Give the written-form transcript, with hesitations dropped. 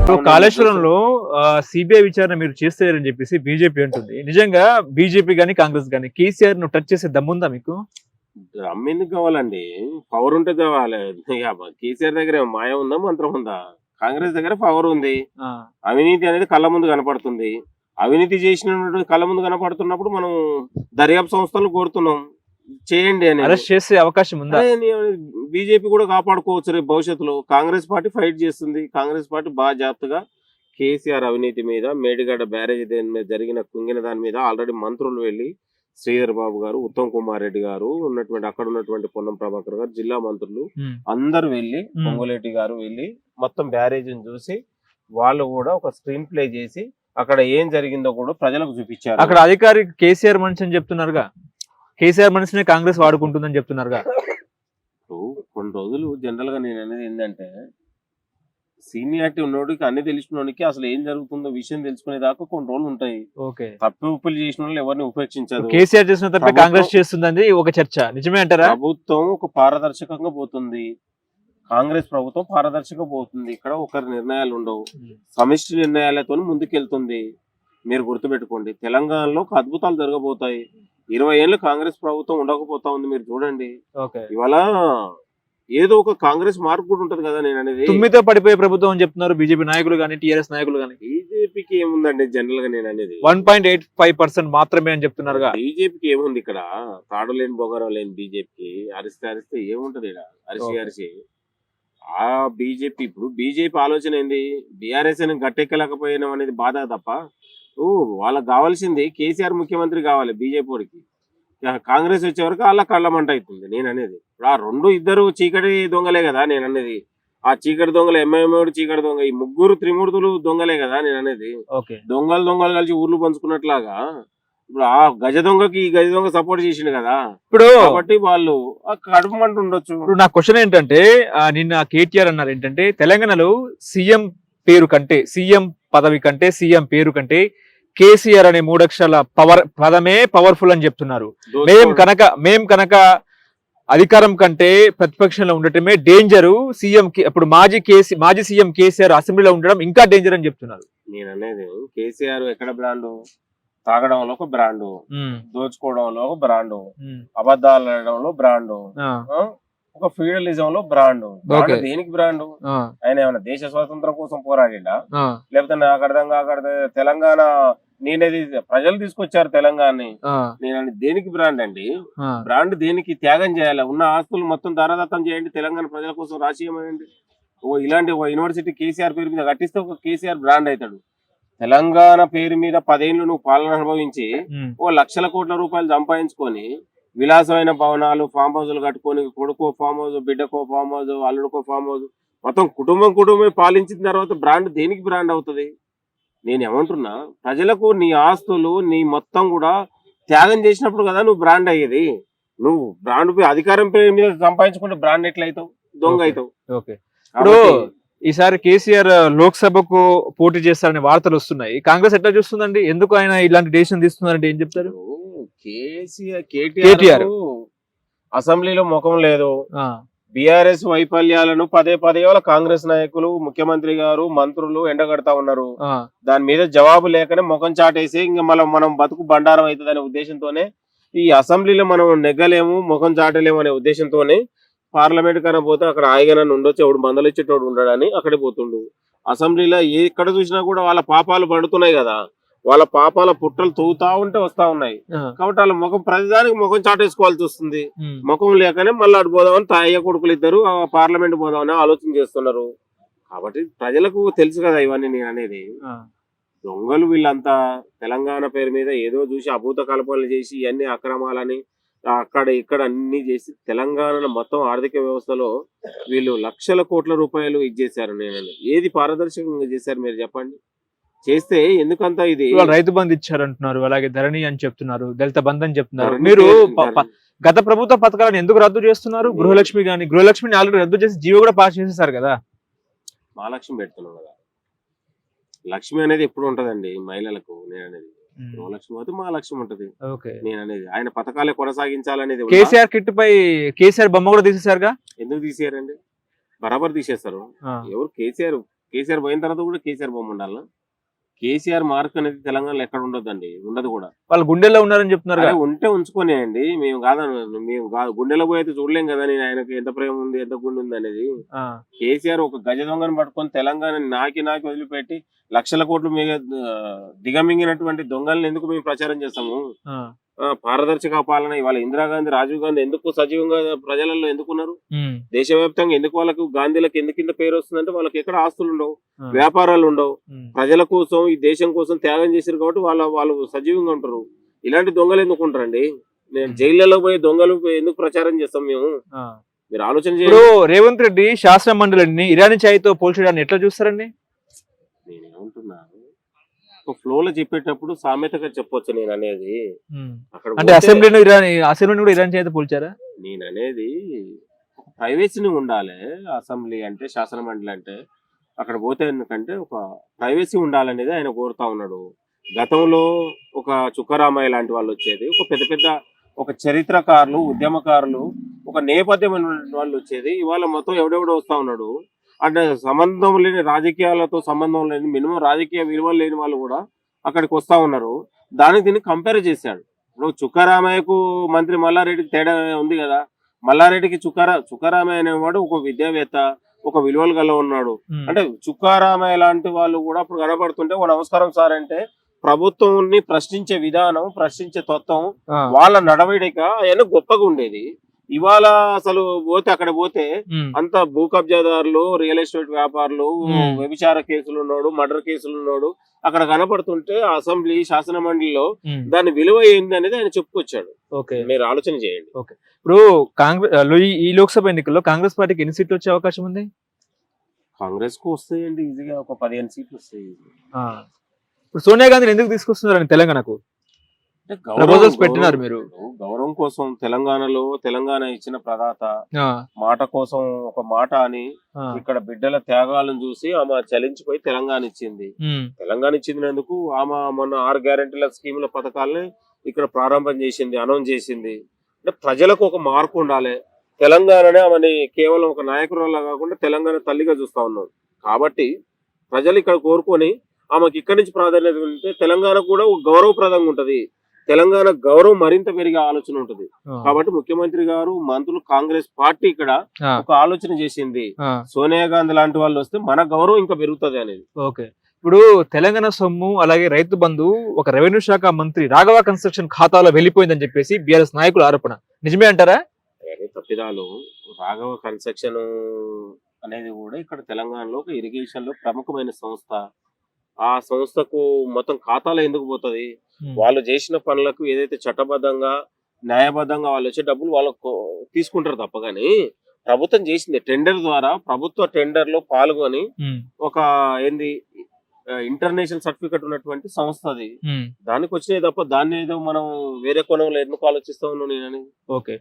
ఇప్పుడు కాళేశ్వరంలో సిబిఐ విచారణ మీరు చేస్తారని చెప్పేసి బీజేపీ అంటుంది. నిజంగా బీజేపీ గానీ కాంగ్రెస్ గానీ కేసీఆర్ ను టచ్ చేసే దమ్ముందా మీకు? ఎందుకు కావాలండి? పవర్ ఉంటే కావాలి. కేసీఆర్ దగ్గర ఏమో మాయ ఉందా, మంత్రం ఉందా? కాంగ్రెస్ దగ్గర పవర్ ఉంది. ఆ! అవినీతి అనేది కళ్ళ ముందు కనపడుతుంది. అవినీతి చేసిన కళ్ళ ముందు కనపడుతున్నప్పుడు మనం దర్యాప్తు సంస్థలను కోరుతున్నాం, చేయండి అని. అరెస్ట్ చేసే అవకాశం ఉందా? బీజేపీ కూడా కాపాడుకోవచ్చు రేపు భవిష్యత్తులో. కాంగ్రెస్ పార్టీ ఫైట్ చేస్తుంది. కాంగ్రెస్ పార్టీ బాగా జాగ్రత్తగా కేసీఆర్ అవినీతి మీద, మేడిగడ్డ బ్యారేజ్ దేని మీద జరిగిన కుంగిన దాని మీద ఆల్రెడీ మంత్రులు వెళ్ళి శ్రీధర్ బాబు గారు, ఉత్తమ్ కుమార్ రెడ్డి గారు ఉన్నటువంటి అక్కడ ఉన్నటువంటి పొన్నం ప్రభాకర్ గారు, జిల్లా మంత్రులు అందరు వెళ్ళి, పొంగులేటి గారు వెళ్ళి మొత్తం బ్యారేజ్ని చూసి వాళ్ళు కూడా ఒక స్క్రీన్ ప్లే చేసి అక్కడ ఏం జరిగిందో కూడా ప్రజలకు చూపించారు. అక్కడ అధికారి కేసీఆర్ మనిషి అని చెప్తున్నారుగా, కేసీఆర్ మనిషినే కాంగ్రెస్ వాడుకుంటుందని చెప్తున్నారుగా. కొన్ని రోజులు జనరల్ గా నేను అనేది ఏంటంటే, సీనియారిటీ ఉన్నోడికి అన్ని తెలిసినోడికి అసలు ఏం జరుగుతుందో విషయం తెలుసుకునే దాకా కొన్ని రోజులు ఉంటాయి. తప్పు ఉప్పులు చేసిన వాళ్ళు ఎవరిని ఉపేక్షించదు. కేసీఆర్ చేసిన తప్పే కాంగ్రెస్ చేస్తుందని ఒక చర్చ నిజమే అంటారా? ప్రభుత్వం ఒక పారదర్శకంగా పోతుంది. కాంగ్రెస్ ప్రభుత్వం పారదర్శకంగా పోతుంది. ఇక్కడ ఒకరి నిర్ణయాలు ఉండవు, సమిష్టి నిర్ణయాలతో ముందుకెళ్తుంది. మీరు గుర్తుపెట్టుకోండి, తెలంగాణలో ఒక అద్భుతాలు జరగబోతాయి. 20 ఏళ్ళు కాంగ్రెస్ ప్రభుత్వం ఉండకపోతా ఉంది. మీరు చూడండి, ఇవాళ ఏదో ఒక కాంగ్రెస్ మార్పు కూడా ఉంటది కదా. నేను అనేది తుమ్మితో పడిపోయే ప్రభుత్వం అని చెప్తున్నారు బీజేపీ నాయకులు గానీ, టీఆర్ఎస్ నాయకులు గానీ. బీజేపీకి ఏముందండి? జనరల్ గా నేను అనేది 1.85% మాత్రమే అని చెప్తున్నారు. బీజేపీకి ఏముంది ఇక్కడ? తాడు లేని బొగరం లేని బీజేపీకి అరిస్తే ఏముంటది ఇక్కడ? అరిసి ఆ బీజేపీ, ఇప్పుడు బీజేపీ ఆలోచన ఏంది? బీఆర్ఎస్ అని గట్టెక్కలేకపోయినాం అనేది బాధ తప్ప, వాళ్ళకి కావాల్సింది కేసీఆర్ ముఖ్యమంత్రి కావాలి. బీజేపీ వాడికి కాంగ్రెస్ వచ్చే వరకు వాళ్ళ కళ్ళమంట అవుతుంది. నేను అనేది ఇప్పుడు ఇద్దరు చీకటి దొంగలే కదా. నేను అనేది ఆ చీకటి దొంగలు ఎంఐఎం చీకటి దొంగ, ఈ ముగ్గురు త్రిమూర్తులు దొంగలే కదా. నేను అనేది దొంగలు కలిసి ఊర్లు పంచుకున్నట్లాగా ఇప్పుడు ఆ గజ దొంగకి ఈ గజ దొంగ సపోర్ట్ చేసిండు కదా. ఇప్పుడు కాబట్టి వాళ్ళు కడుపు మంట ఉండొచ్చు. ఇప్పుడు నా క్వశ్చన్ ఏంటంటే, నిన్న కేటీఆర్ అన్నారు ఏంటంటే, తెలంగాణలో సీఎం పేరు కంటే, సీఎం పదవి కంటే, సీఎం పేరు కంటే కేసీఆర్ అనే 3 అక్షరాల పదమే పవర్ఫుల్ అని చెప్తున్నారు. మేం కనుక అధికారం కంటే ప్రతిపక్షంలో ఉండటమే డేంజరు. సీఎం ఇప్పుడు మాజీ సీఎం కేసీఆర్ అసెంబ్లీలో ఉండడం ఇంకా డేంజర్ అని చెప్తున్నారు. నేను అనేది కేసీఆర్ ఎక్కడ బ్రాండు? తాగడంలో ఒక బ్రాండు, దోచుకోవడంలో ఒక బ్రాండు, అబద్ధాలు ఆడడంలో బ్రాండు, ఒక ఫీడలిజం లో బ్రాండు. దేనికి బ్రాండు? ఆయన ఏమైనా దేశ స్వాతంత్రం కోసం పోరాడిండా? లేకపోతే నాకు అర్థం కాకూడదు, తెలంగాణ నేనేది ప్రజలు తీసుకొచ్చారు తెలంగాణని, నేను దేనికి బ్రాండ్ అండి? బ్రాండ్ దేనికి? త్యాగం చేయాలి. ఉన్న ఆస్తులు మొత్తం దారదత్తం చేయండి, తెలంగాణ ప్రజల కోసం రాసియమనండి. ఇలాంటి ఒక యూనివర్సిటీ కేసీఆర్ పేరు మీద కట్టిస్తే ఒక కేసీఆర్ బ్రాండ్ అవుతాడు. తెలంగాణ పేరు మీద 10 ఏళ్ళు నువ్వు పాలన అనుభవించి లక్షల కోట్ల రూపాయలు సంపాదించుకొని విలాసమైన భవనాలు, ఫామ్ హౌస్లు కట్టుకొని, కొడుకో ఫామ్ హౌస్, బిడ్డకో ఫామ్ హౌస్, అల్లుడికో ఫామ్ హౌస్, మొత్తం కుటుంబమే పాలించిన తర్వాత బ్రాండ్ దేనికి బ్రాండ్ అవుతుంది? నేను ఏమంటున్నా, ప్రజలకు నీ ఆస్తులు నీ మొత్తం కూడా త్యాగం చేసినప్పుడు కదా నువ్వు బ్రాండ్ అయ్యేది. నువ్వు బ్రాండ్ అధికారం పేరు మీద సంపాదించుకుంటే బ్రాండ్ ఎట్లయితావు? దొంగ అవుతావు. ఇప్పుడు ఈసారి కేసీఆర్ లోక్సభకు పోటీ చేస్తారనే వార్తలు వస్తున్నాయి. కాంగ్రెస్ ఎట్లా చూస్తుందండి? ఎందుకు ఆయన ఇలాంటి డెసిషన్ తీసుకున్నారంటే ఏం చెప్తారు? కేటీఆర్ అసెంబ్లీలో ముఖం లేదు. బీఆర్ఎస్ వైఫల్యాలను పదే వాళ్ళ కాంగ్రెస్ నాయకులు, ముఖ్యమంత్రి గారు, మంత్రులు ఎండగడతా ఉన్నారు. దాని మీద జవాబు లేకనే ముఖం చాటేసి ఇంకా మనం బతుకు బండారం అవుతుంది అనే ఉద్దేశంతోనే, ఈ అసెంబ్లీలో మనం నెగ్గలేము, ముఖం చాటలేము అనే ఉద్దేశంతోనే పార్లమెంట్ కన్నా పోతే అక్కడ హాయిగా ఉండొచ్చు, ఎవడు మందలిచ్చేటోడు ఉండడని అక్కడే పోతుండు. అసెంబ్లీలో ఎక్కడ చూసినా కూడా వాళ్ళ పాపాలు పడుతున్నాయి కదా, వాళ్ళ పాపాల పుట్టలు తవ్వుతా ఉంటే వస్తా ఉన్నాయి. కాబట్టి వాళ్ళ ముఖం ప్రతిదానికి ముఖం చాటేసుకోవాల్సి వస్తుంది. ముఖం లేకనే మళ్ళీ అటు పోదామని తాయ్య కొడుకులు ఇద్దరు పార్లమెంట్ పోదామని ఆలోచన చేస్తున్నారు. కాబట్టి ప్రజలకు తెలుసు కదా ఇవన్నీ. నేను అనేది దొంగలు వీళ్ళంతా తెలంగాణ పేరు మీద ఏదో చూసి అభూత కల్పనలు చేసి ఇవన్నీ అక్రమాలని అక్కడ ఇక్కడ అన్ని చేసి తెలంగాణ మొత్తం ఆర్థిక వ్యవస్థలో వీళ్ళు లక్షల కోట్ల రూపాయలు ఇచ్చేసారు. నేను ఏది పారదర్శకంగా చేశారు మీరు చెప్పండి? చేస్తే ఎందుకంతా ఇది రైతు బంధు ఇచ్చారంటున్నారు, అలాగే ధరణి అని చెప్తున్నారు, దళిత బంధు అని చెప్తున్నారు. మీరు గత ప్రభుత్వ పథకాలను ఎందుకు రద్దు చేస్తున్నారు? గృహలక్ష్మిని ఆల్రెడీ రద్దు చేసి జీవో కూడా పాస్ చేసేసారు కదా. మహాలక్ష్మి పెడుతున్నాం కదా. లక్ష్మి అనేది ఎప్పుడు ఉంటదండి మహిళలకు. నేను అనేది గృహలక్ష్మి అయితే మహాలక్ష్మి ఉంటది. నేను అనేది ఆయన పథకాలే కొనసాగించాలనేది. కేసీఆర్ కిట్ పై కేసీఆర్ బొమ్మ కూడా తీసేసారుగా. ఎందుకు తీసేయారండి? బరాబర్ తీసేస్తారు. ఎవరు? కేసీఆర్ పోయిన తర్వాత కూడా కేసీఆర్ బొమ్మ ఉండాలి. కేసీఆర్ మార్క్ అనేది తెలంగాణలో ఎక్కడ ఉండదండి, ఉండదు కూడా. వాళ్ళు గుండెల్లో ఉన్నారని చెప్తున్నారు అరే కదా. ఉంటే ఉంచుకోనియండి, మేము కాదు గుండెలో పోయి అయితే చూడలేం కదా నేను ఆయనకు ఎంత ప్రేమ ఉంది ఎంత గుండె ఉంది అనేది. ఆ, కేసీఆర్ ఒక గజ దొంగను పట్టుకొని తెలంగాణ నాకి వదిలిపెట్టి లక్షల కోట్లు దిగమింగినటువంటి దొంగల్ని ఎందుకు మేము ప్రచారం చేస్తాము? ఆ, పారదర్శక పాలన ఇవాళ ఇందిరాగాంధీ, రాజీవ్ గాంధీ ఎందుకు సజీవంగా ప్రజలలో ఎందుకున్నారు? ఉమ్, దేశవ్యాప్తంగా ఎందుకు వాళ్ళకు గాంధీలకు ఎందుకు ఇంత పేరు వస్తుందంటే వాళ్ళకి ఎక్కడ ఆస్తులు ఉండవు, ఆ, వ్యాపారాలు ఉండవు, ఉమ్, ప్రజల కోసం ఈ దేశం కోసం త్యాగం చేశారు కాబట్టి వాళ్ళు సజీవంగా ఉంటారు. ఇలాంటి దొంగలు ఎందుకు ఉంటారండి? నేను జైళ్ళలో పోయి దొంగలు ఎందుకు ప్రచారం చేస్తాం మేము? ఆ. మీరు ఆలోచన ఇప్పుడు చేయండి. రేవంత్ రెడ్డి శాసన మండలిని ఇరానీ ఛాయ్తో పోల్చడాన్ని ఎట్లా చూస్తారండి? నేనేమంటున్నాను, ఒక ఫ్లోలో చెప్పేటప్పుడు సామెతగా చెప్పొచ్చు. నేను అనేది ఉమ్. అక్కడ అంటే పోతే అసెంబ్లీని కూడా ఇరానీ ఛాయ్తో పోల్చారా? నేను అనేది ప్రైవసీని ఉండాలి. అసెంబ్లీ అంటే, శాసన మండలి అంటే అక్కడ పోతే ఎందుకంటే ఒక ప్రైవసీ ఉండాలనేది ఆయన కోరుతా ఉన్నాడు. గతంలో ఒక చుక్కరామయ్య లాంటి వాళ్ళు వచ్చేది, ఒక పెద్ద పెద్ద ఒక చరిత్రకారులు, ఉద్యమకారులు, ఒక నేపథ్యం వాళ్ళు వచ్చేది. ఇవాళ మొత్తం ఎవడెవడో వస్తా ఉన్నాడు. అంటే సంబంధం లేని రాజకీయాలతో సంబంధం లేని, మినిమం రాజకీయ విలువలు లేని వాళ్ళు కూడా అక్కడికి వస్తా ఉన్నారు. దానికి దీన్ని కంపేర్ చేశాడు. ఇప్పుడు చుక్కారామయ్యకు మంత్రి మల్లారెడ్డికి తేడా ఉంది కదా. మల్లారెడ్డికి చుక్కారామయ్య అనేవాడు ఒక విద్యావేత్త, ఒక విలువలు గల ఉన్నాడు. ఉమ్, అంటే చుక్కారామయ్య లాంటి వాళ్ళు కూడా అప్పుడు కనబడుతుంటే ఓ నమస్కారం సార్ అంటే ప్రభుత్వాన్ని ప్రశ్నించే విధానం, ప్రశ్నించే తత్వం, ఆ, వాళ్ళ నడవడిక అవన్నీ గొప్పగా ఉండేది. ఇవాళ అసలు అక్కడ పోతే ఉమ్, అంత భూ కబ్జాదారులు, రియల్ ఎస్టేట్ వ్యాపారులు, ఉమ్, వ్యభిచార కేసులు ఉన్నాడు, మర్డర్ కేసులు ఉన్నాడు అక్కడ కనపడుతుంటే అసెంబ్లీ, శాసన మండలిలో ఉమ్. దాని విలువ ఏంది అనేది ఆయన చెప్పుకొచ్చాడు. ఓకే. మీరు ఆలోచన చేయండి. ఇప్పుడు ఈ లోక్సభ ఎన్నికల్లో కాంగ్రెస్ పార్టీకి ఎన్ని సీట్లు వచ్చే అవకాశం ఉంది? కాంగ్రెస్ కు వస్తాయండి ఈజీగా, ఒక 15 సీట్లు వస్తాయి. ఆ, ఇప్పుడు సోనియా గాంధీని ఎందుకు తీసుకొస్తున్నారని తెలంగాణకు అంటే ప్రపోజల్స్ పెట్టినారు మీరు. గౌరవం కోసం తెలంగాణ ఇచ్చిన ప్రదాత ఆ, మాట కోసం ఒక మాట అని ఆ, ఇక్కడ బిడ్డల త్యాగాలను చూసి ఆమె చలించిపోయి తెలంగాణ ఇచ్చింది. ఉమ్, తెలంగాణ ఇచ్చినందుకు ఆమె మొన్న 6 గ్యారెంటీల స్కీముల పథకాలని ఇక్కడ ప్రారంభం చేసింది, అనౌన్స్ చేసింది. అంటే ప్రజలకు ఒక మార్పు ఉండాలి. తెలంగాణనే ఆమెని కేవలం ఒక నాయకురాలా కాకుండా తెలంగాణ తల్లిగా చూస్తా ఉన్నాం. కాబట్టి ప్రజలు ఇక్కడ కోరుకొని ఆమెకి ఇక్కడి నుంచి ప్రాధాన్యత ఉంటే తెలంగాణ కూడా ఒక గౌరవప్రదంగా ఉంటది. తెలంగాణ గౌరవం మరింత పెరిగే ఆలోచన ఉంటది. ఆ, కాబట్టి ముఖ్యమంత్రి గారు, మంత్రులు, కాంగ్రెస్ పార్టీ ఇక్కడ ఆ, ఒక ఆలోచన చేసింది. ఆ, సోనియా గాంధీ లాంటి వాళ్ళు వస్తే మన గౌరవం ఇంకా పెరుగుతుంది అనేది. ఓకే. ఇప్పుడు తెలంగాణ సొమ్ము అలాగే రైతు బంధు ఒక రెవెన్యూ శాఖ మంత్రి రాఘవ కన్స్ట్రక్షన్ ఖాతాలో వెళ్ళిపోయిందని చెప్పేసి బీఆర్ఎస్ నాయకుల ఆరోపణ నిజమే అంటారా? అవన్నీ తప్పిదాలు. రాఘవ కన్స్ట్రక్షన్ అనేది కూడా ఇక్కడ తెలంగాణలో ఒక ఇరిగేషన్ లో ప్రముఖమైన సంస్థ. ఆ సంస్థకు మొత్తం ఖాతాలో ఎందుకు పోతుంది? ఉమ్, వాళ్ళు చేసిన పనులకు ఏదైతే చట్టబద్ధంగా, న్యాయబద్ధంగా వాళ్ళు వచ్చే డబ్బులు వాళ్ళకు తీసుకుంటారు తప్ప కానీ ప్రభుత్వం చేసింది టెండర్ ద్వారా, ప్రభుత్వ టెండర్ లో పాల్గొని ఉమ్, ఒక ఏంది ఇంటర్నేషనల్ సర్టిఫికెట్ ఉన్నటువంటి సంస్థ అది. ఉమ్, దానికి వచ్చినాయి తప్ప దాన్ని ఏదో మనం వేరే కోణంలో ఎందుకు ఆలోచిస్తా ఉన్నాను నేను. ఓకే.